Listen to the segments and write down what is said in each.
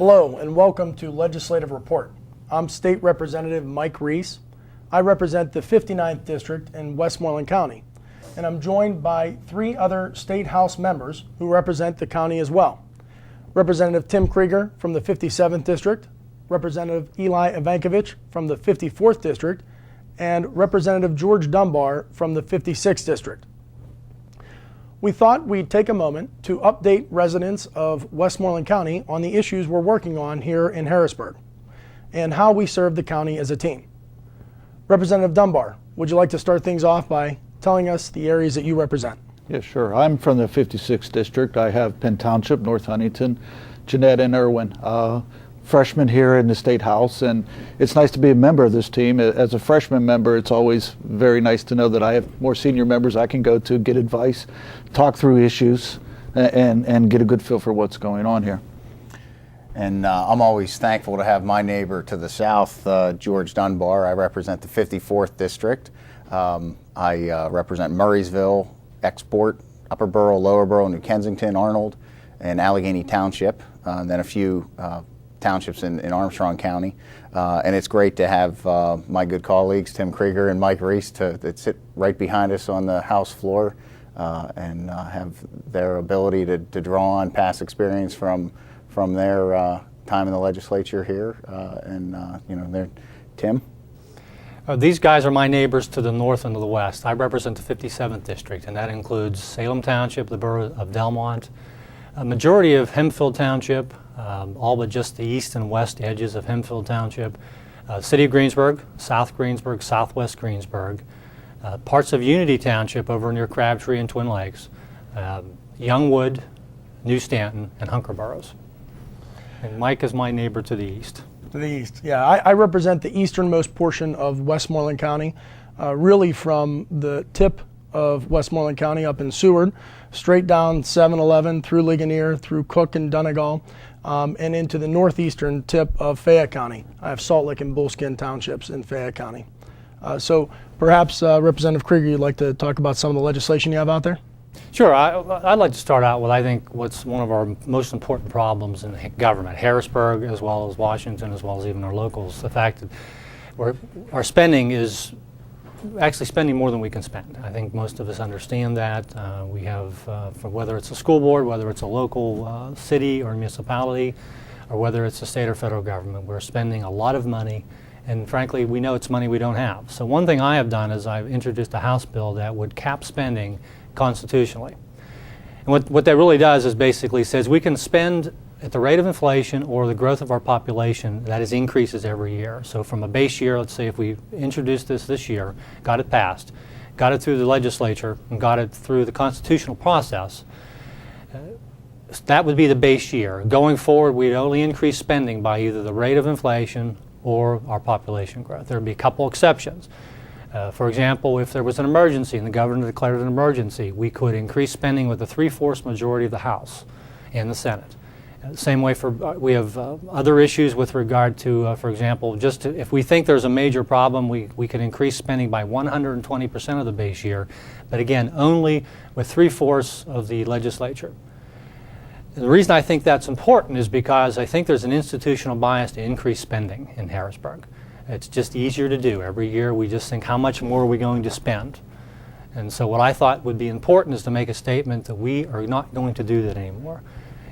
Hello and welcome to Legislative Report. I'm State Representative Mike Reese. I represent the 59th District in Westmoreland County, and I'm joined by three other State House members who represent the county as well. Representative Tim Krieger from the 57th District, Representative Eli Ivankovich from the 54th District, and Representative George Dunbar from the 56th District. We thought we'd take a moment to update residents of Westmoreland County on the issues we're working on here in Harrisburg and how we serve the county as a team. Representative Dunbar, would you like to start things off by telling us the areas that you represent? Yeah, sure. I'm from the 56th District. I have Penn Township, North Huntington, Jeanette, and Irwin. Freshman here in the State House, and it's nice to be a member of this team. As a freshman member, it's always very nice to know that I have more senior members I can go to, get advice, talk through issues, and get a good feel for what's going on here. And I'm always thankful to have my neighbor to the south, George Dunbar. I represent the 54th District. I represent Murraysville, Export, Upper Borough, Lower Borough, New Kensington, Arnold, and Allegheny Township, and then a few townships in Armstrong County. And it's great to have my good colleagues, Tim Krieger and Mike Reese, that sit right behind us on the House floor and have their ability to draw on past experience from their time in the legislature here. They're Tim? These guys are my neighbors to the north and to the west. I represent the 57th District, and that includes Salem Township, the borough of Delmont, a majority of Hempfield Township, all but just the east and west edges of Hempfield Township, City of Greensburg, South Greensburg, Southwest Greensburg, parts of Unity Township over near Crabtree and Twin Lakes, Youngwood, New Stanton, and Hunker boroughs. And Mike is my neighbor to the east. To the east, yeah. I represent the easternmost portion of Westmoreland County, really from the tip of Westmoreland County up in Seward, straight down 7-Eleven through Ligonier, through Cook and Donegal, and into the northeastern tip of Fayette County. I have Salt Lake and Bullskin townships in Fayette County. So perhaps Representative Krieger, you'd like to talk about some of the legislation you have out there? Sure. I'd like to start out with, I think, what's one of our most important problems in government, Harrisburg as well as Washington, as well as even our locals, the fact that our spending is actually spending more than we can spend. I think most of us understand that. We have, for whether it's a school board, whether it's a local city or municipality, or whether it's a state or federal government, we're spending a lot of money, and frankly, we know it's money we don't have. So one thing I have done is I've introduced a House bill that would cap spending constitutionally. And what that really does is basically says we can spend at the rate of inflation or the growth of our population that is increases every year. So from a base year, let's say if we introduced this year, got it passed, got it through the legislature, and got it through the constitutional process, that would be the base year. Going forward, we'd only increase spending by either the rate of inflation or our population growth. There would be a couple exceptions. For example, if there was an emergency and the governor declared an emergency, we could increase spending with a 3/4 majority of the House and the Senate. Same way we have other issues with regard to, for example, if we think there's a major problem, we could increase spending by 120% of the base year, but again, only with 3/4 of the legislature. And the reason I think that's important is because I think there's an institutional bias to increase spending in Harrisburg. It's just easier to do. Every year we just think, how much more are we going to spend? And so what I thought would be important is to make a statement that we are not going to do that anymore.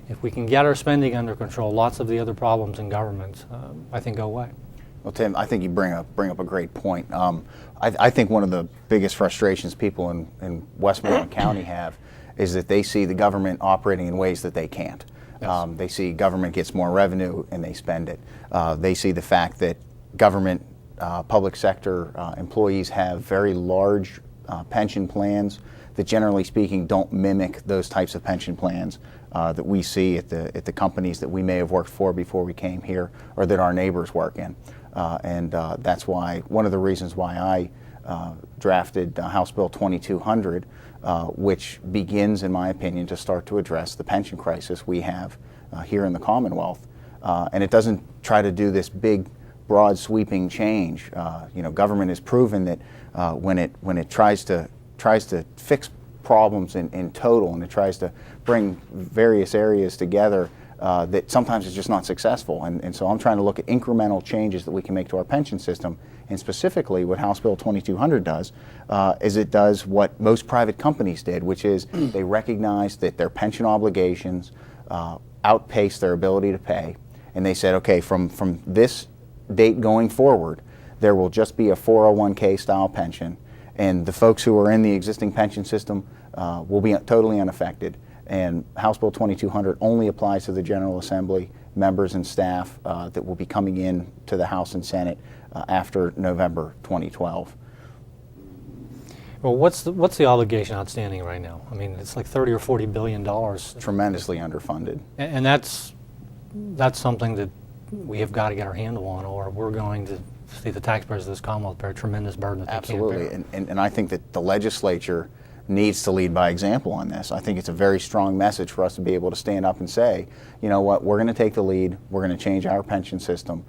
If we can get our spending under control, lots of the other problems in government, I think, go away. Well, Tim, I think you bring up a great point. I think one of the biggest frustrations people in Westmoreland County have is that they see the government operating in ways that they can't. Yes. They see government gets more revenue and they spend it. They see the fact that government, public sector employees have very large pension plans that, generally speaking, don't mimic those types of pension plans that we see at the companies that we may have worked for before we came here, or that our neighbors work in. And that's why one of the reasons why I drafted House Bill 2200, which begins, in my opinion, to start to address the pension crisis we have here in the Commonwealth. And it doesn't try to do this big, broad, sweeping change. Government has proven that when it tries to fix problems in total, and it tries to bring various areas together, that sometimes is just not successful. And so I'm trying to look at incremental changes that we can make to our pension system. And specifically what House Bill 2200 does is it does what most private companies did, which is they recognize that their pension obligations outpace their ability to pay. And they said, okay, from this date going forward, there will just be a 401k style pension. And the folks who are in the existing pension system will be totally unaffected. And House Bill 2200 only applies to the General Assembly members and staff that will be coming in to the House and Senate after November 2012. Well, what's the obligation outstanding right now? I mean, it's like 30 or 40 billion dollars. Tremendously underfunded. And that's something that we have got to get our handle on, or we're going to see the taxpayers of this Commonwealth bear a tremendous burden that they Absolutely. can't bear. And I think that the legislature needs to lead by example on this. I think it's a very strong message for us to be able to stand up and say, you know what, we're going to take the lead, we're going to change our pension system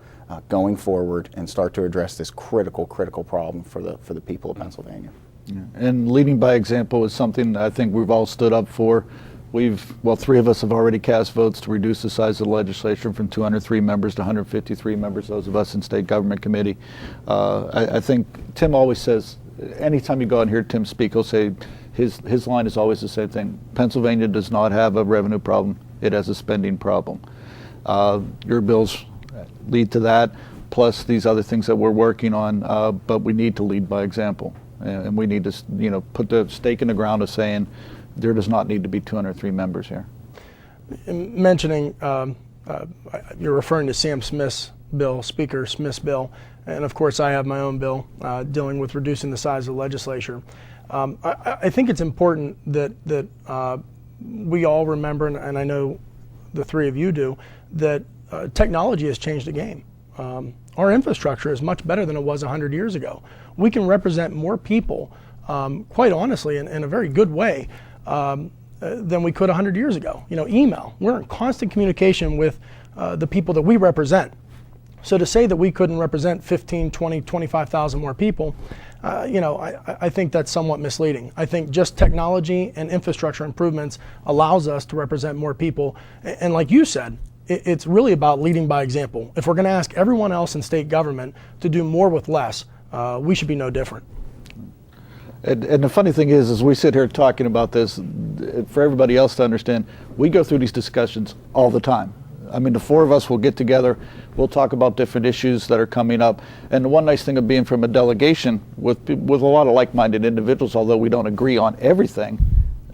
going forward and start to address this critical problem for the people of Pennsylvania. Yeah. And leading by example is something I think we've all stood up for. Three of us have already cast votes to reduce the size of the legislature from 203 members to 153 members, those of us in state government committee. I think Tim always says, anytime you go out and hear Tim speak, he'll say his line is always the same thing. Pennsylvania does not have a revenue problem, it has a spending problem. Your bills lead to that, plus these other things that we're working on, but we need to lead by example. And we need to put the stake in the ground of saying, there does not need to be 203 members here. Mentioning, you're referring to Sam Smith's bill, Speaker Smith's bill, and of course I have my own bill dealing with reducing the size of the legislature. I think it's important that we all remember, and I know the three of you do, that technology has changed the game. Our infrastructure is much better than it was 100 years ago. We can represent more people, quite honestly, in a very good way, than we could 100 years ago. Email. We're in constant communication with the people that we represent. So to say that we couldn't represent 15, 20, 25,000 more people, I think that's somewhat misleading. I think just technology and infrastructure improvements allows us to represent more people. And like you said, it's really about leading by example. If we're going to ask everyone else in state government to do more with less, we should be no different. And the funny thing is, as we sit here talking about this, for everybody else to understand, we go through these discussions all the time. I mean, the four of us will get together, we'll talk about different issues that are coming up. And the one nice thing of being from a delegation with a lot of like-minded individuals, although we don't agree on everything,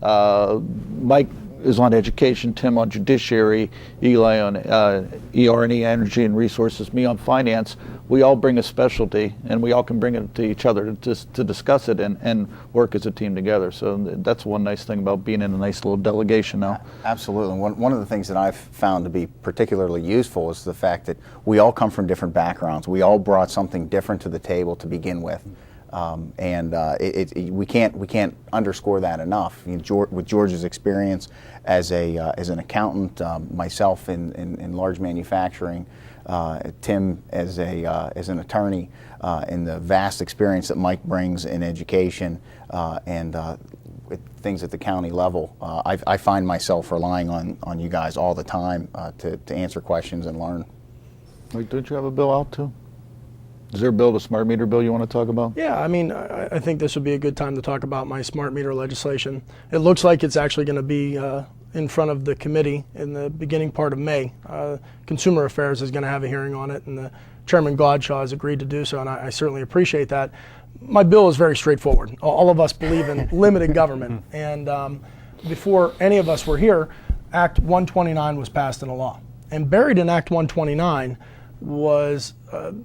Mike is on education, Tim on judiciary, Eli on ER&E, energy and resources, me on finance. We all bring a specialty, and we all can bring it to each other to discuss it and work as a team together. So that's one nice thing about being in a nice little delegation now. Absolutely. One of the things that I've found to be particularly useful is the fact that we all come from different backgrounds. We all brought something different to the table to begin with. We can't underscore that enough. With George's experience as an accountant, myself in large manufacturing, Tim as an attorney, and the vast experience that Mike brings in education and with things at the county level, I find myself relying on you guys all the time to answer questions and learn. Mike, don't you have a bill out too? Is there a bill, the smart meter bill, you want to talk about? Yeah, I mean, I think this would be a good time to talk about my smart meter legislation. It looks like it's actually going to be in front of the committee in the beginning part of May. Consumer Affairs is going to have a hearing on it, and the Chairman Godshaw has agreed to do so, and I certainly appreciate that. My bill is very straightforward. All of us believe in limited government, and before any of us were here, Act 129 was passed into law. And buried in Act 129 was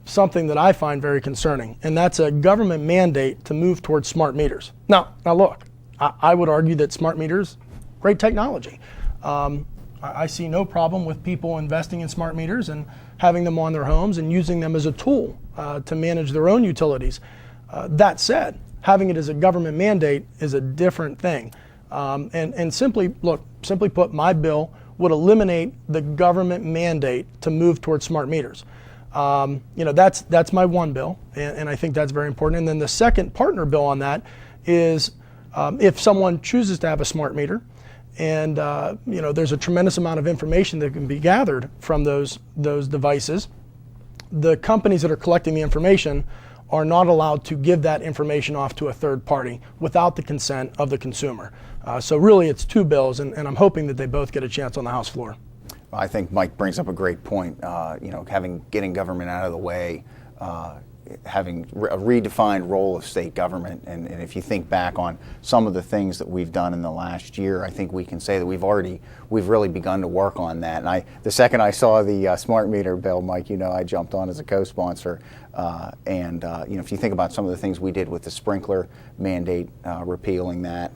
something that I find very concerning, and that's a government mandate to move towards smart meters. Now look, I would argue that smart meters, great technology. I see no problem with people investing in smart meters and having them on their homes and using them as a tool to manage their own utilities. That said, having it as a government mandate is a different thing. And simply put, my bill would eliminate the government mandate to move towards smart meters. That's my one bill, and I think that's very important. And then the second partner bill on that is if someone chooses to have a smart meter And there's a tremendous amount of information that can be gathered from those devices. The companies that are collecting the information are not allowed to give that information off to a third party without the consent of the consumer. So really it's two bills, and I'm hoping that they both get a chance on the House floor. I think Mike brings up a great point. Getting government out of the way, having a redefined role of state government, and if you think back on some of the things that we've done in the last year, I think we can say that we've really begun to work on that. And the second I saw the smart meter bill, Mike, I jumped on as a co-sponsor. If you think about some of the things we did with the sprinkler mandate, repealing that,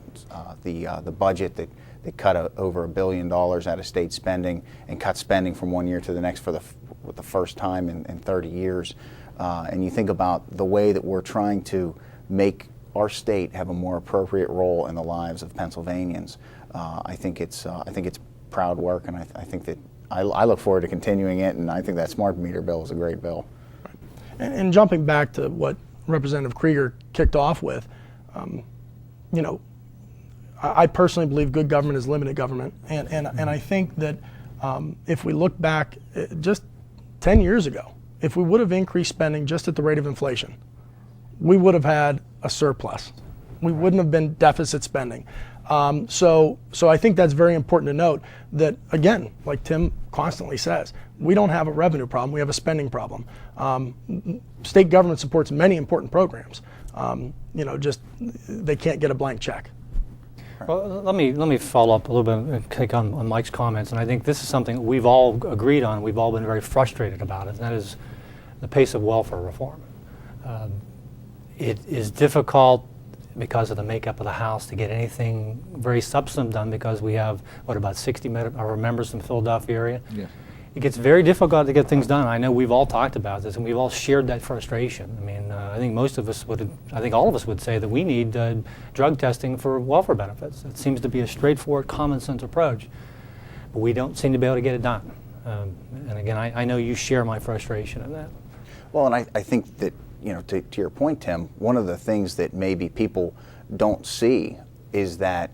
the budget that cut over $1 billion out of state spending and cut spending from one year to the next for the first time in 30 years. And you think about the way that we're trying to make our state have a more appropriate role in the lives of Pennsylvanians. I think it's proud work, and I think that I look forward to continuing it, and I think that smart meter bill is a great bill. And jumping back to what Representative Krieger kicked off with, I personally believe good government is limited government, and I think that if we look back just 10 years ago, if we would have increased spending just at the rate of inflation, we would have had a surplus. We wouldn't have been deficit spending. So I think that's very important to note that, again, like Tim constantly says, we don't have a revenue problem, we have a spending problem. State government supports many important programs. Just they can't get a blank check. Well, let me follow up a little bit and take on Mike's comments, and I think this is something we've all agreed on, we've all been very frustrated about it, and that is the pace of welfare reform. It is difficult because of the makeup of the House to get anything very substantive done, because we have, about 60 of our members in the Philadelphia area. Yeah. It gets very difficult to get things done. I know we've all talked about this, and we've all shared that frustration. I mean, I think all of us would say that we need drug testing for welfare benefits. It seems to be a straightforward, common sense approach, but we don't seem to be able to get it done. And again, I know you share my frustration in that. Well, and I think that, to your point, Tim, one of the things that maybe people don't see is that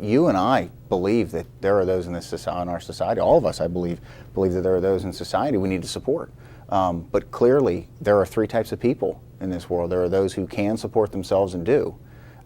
you and I believe that there are those in our society, all of us, I believe that there are those in society we need to support. But clearly, there are three types of people in this world. There are those who can support themselves and do,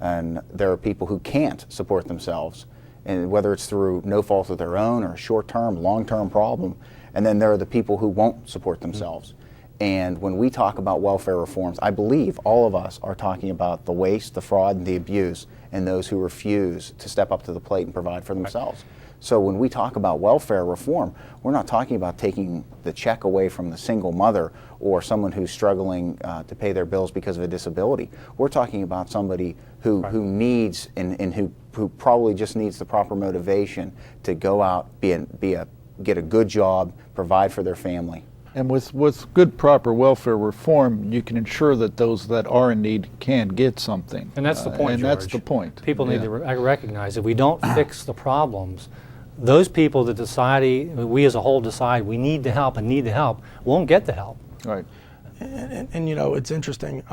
and there are people who can't support themselves, and whether it's through no fault of their own or a short-term, long-term problem, and then there are the people who won't support themselves. And when we talk about welfare reforms, I believe all of us are talking about the waste, the fraud, and the abuse, and those who refuse to step up to the plate and provide for themselves. So when we talk about welfare reform, we're not talking about taking the check away from the single mother or someone who's struggling to pay their bills because of a disability. We're talking about somebody who needs and who probably just needs the proper motivation to go out, get a good job, provide for their family. And with good, proper welfare reform, you can ensure that those that are in need can get something. And that's the point, and George. that's the point. People need to recognize if we don't fix the problems, those people that we as a whole decide we need to help and need the help, won't get the help. Right. And it's interesting,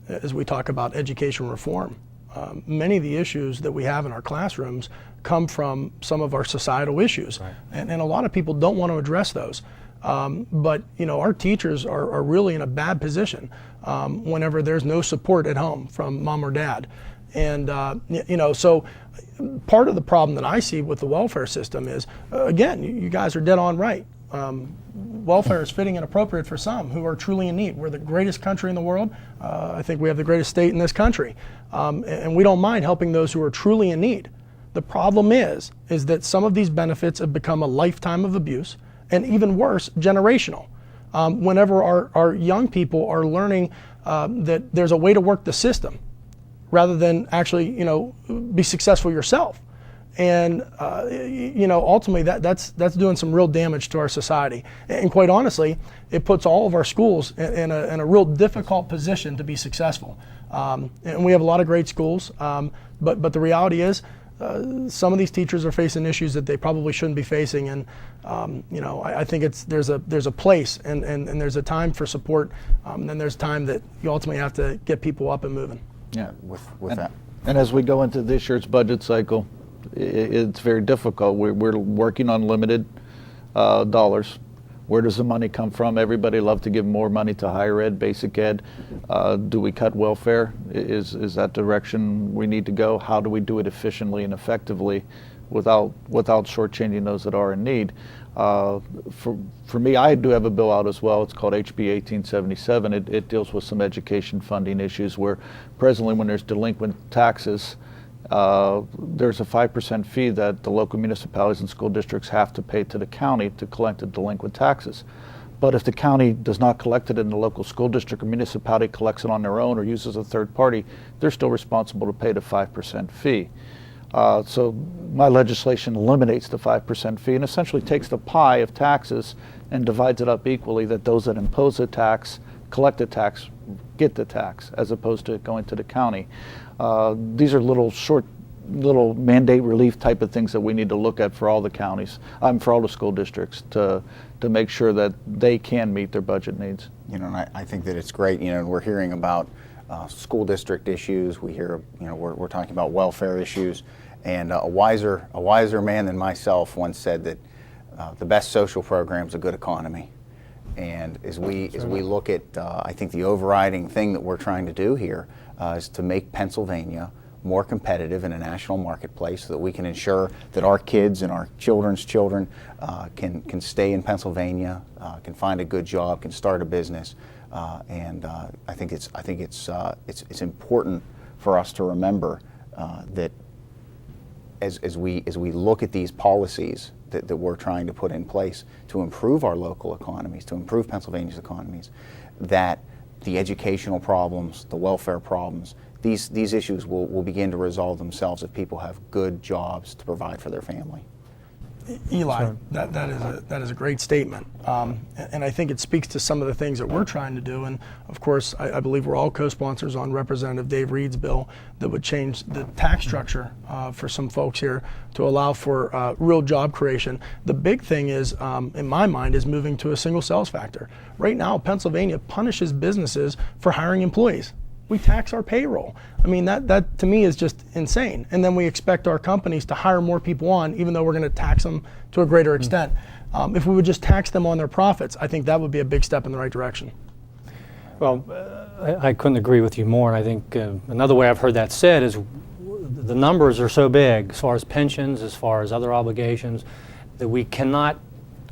as we talk about education reform, many of the issues that we have in our classrooms come from some of our societal issues. Right. And a lot of people don't want to address those. But our teachers are really in a bad position whenever there's no support at home from mom or dad. And so part of the problem that I see with the welfare system is, again, you guys are dead on right. Welfare is fitting and appropriate for some who are truly in need. We're the greatest country in the world. I think we have the greatest state in this country. And we don't mind helping those who are truly in need. The problem is that some of these benefits have become a lifetime of abuse, and even worse, generational. Whenever our young people are learning that there's a way to work the system rather than actually, be successful yourself. And, ultimately that's doing some real damage to our society. And quite honestly, it puts all of our schools in a real difficult position to be successful. And we have a lot of great schools, but the reality is, some of these teachers are facing issues that they probably shouldn't be facing, and I think there's a place and there's a time for support, and then there's time that you ultimately have to get people up and moving. Yeah, with that. And as we go into this year's budget cycle, It's very difficult. We're working on limited dollars. Where does the money come from? Everybody loves to give more money to higher ed, basic ed. Do we cut welfare? Is that direction we need to go? How do we do it efficiently and effectively without shortchanging those that are in need? For me, I do have a bill out as well. It's called HB 1877. It deals with some education funding issues where presently when there's delinquent taxes, there's a 5% fee that the local municipalities and school districts have to pay to the county to collect the delinquent taxes. But if the county does not collect it and the local school district or municipality collects it on their own or uses a third party, they're still responsible to pay the 5% fee. So my legislation eliminates the 5% fee and essentially takes the pie of taxes and divides it up equally, that those that impose the tax, collect the tax, get the tax, as opposed to going to the county. These are little mandate relief type of things that we need to look at for all the counties, for all the school districts to make sure that they can meet their budget needs. You know, and I think that it's great. You know, we're hearing about school district issues. We hear, you know, we're talking about welfare issues, and a wiser man than myself once said that the best social program is a good economy. And as we look at, I think the overriding thing that we're trying to do here is to make Pennsylvania more competitive in a national marketplace so that we can ensure that our kids and our children's children can stay in Pennsylvania, can find a good job, can start a business, and I think it's important for us to remember that as we look at these policies that we're trying to put in place to improve our local economies, to improve Pennsylvania's economies, that the educational problems, the welfare problems, these issues will begin to resolve themselves if people have good jobs to provide for their family. Eli, that is a great statement, and I think it speaks to some of the things that we're trying to do. And of course, I believe we're all co-sponsors on Representative Dave Reed's bill that would change the tax structure for some folks here to allow for real job creation. The big thing is, in my mind, is moving to a single sales factor. Right now, Pennsylvania punishes businesses for hiring employees. We tax our payroll. I mean, that to me is just insane. And then we expect our companies to hire more people on, even though we're going to tax them to a greater extent. If we would just tax them on their profits, I think that would be a big step in the right direction. Well, I couldn't agree with you more. And I think another way I've heard that said is the numbers are so big, as far as pensions, as far as other obligations, that we cannot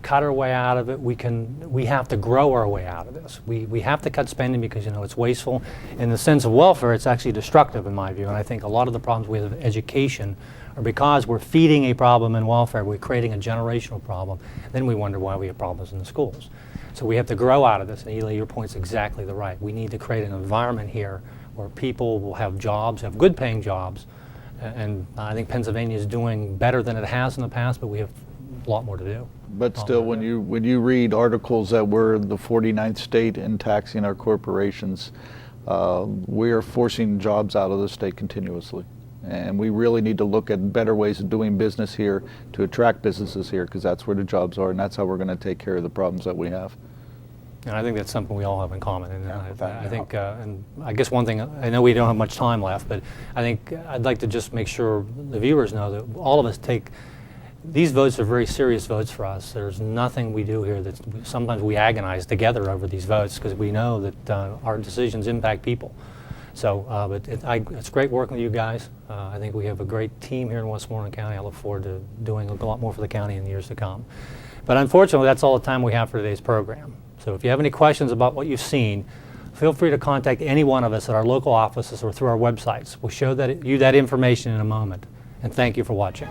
cut our way out of it. We have to grow our way out of this. We have to cut spending because, you know, it's wasteful. In the sense of welfare, it's actually destructive in my view. And I think a lot of the problems we have with education are because we're feeding a problem in welfare. We're creating a generational problem. Then we wonder why we have problems in the schools. So we have to grow out of this. And Eli, your point's exactly the right. We need to create an environment here where people will have jobs, have good paying jobs. And I think Pennsylvania is doing better than it has in the past, but we have a lot more to do. But still, when you read articles that we're the 49th state in taxing our corporations, we are forcing jobs out of the state continuously. And we really need to look at better ways of doing business here to attract businesses here, because that's where the jobs are, and that's how we're going to take care of the problems that we have. And I think that's something we all have in common. And I think, and I guess one thing, I know we don't have much time left, but I think I'd like to just make sure the viewers know that all of us take. These votes are very serious votes for us. There's nothing we do here that sometimes we agonize together over these votes because we know that our decisions impact people. So, but it's great working with you guys. I think we have a great team here in Westmoreland County. I look forward to doing a lot more for the county in the years to come. But unfortunately, that's all the time we have for today's program. So if you have any questions about what you've seen, feel free to contact any one of us at our local offices or through our websites. We'll show you that information in a moment. And thank you for watching.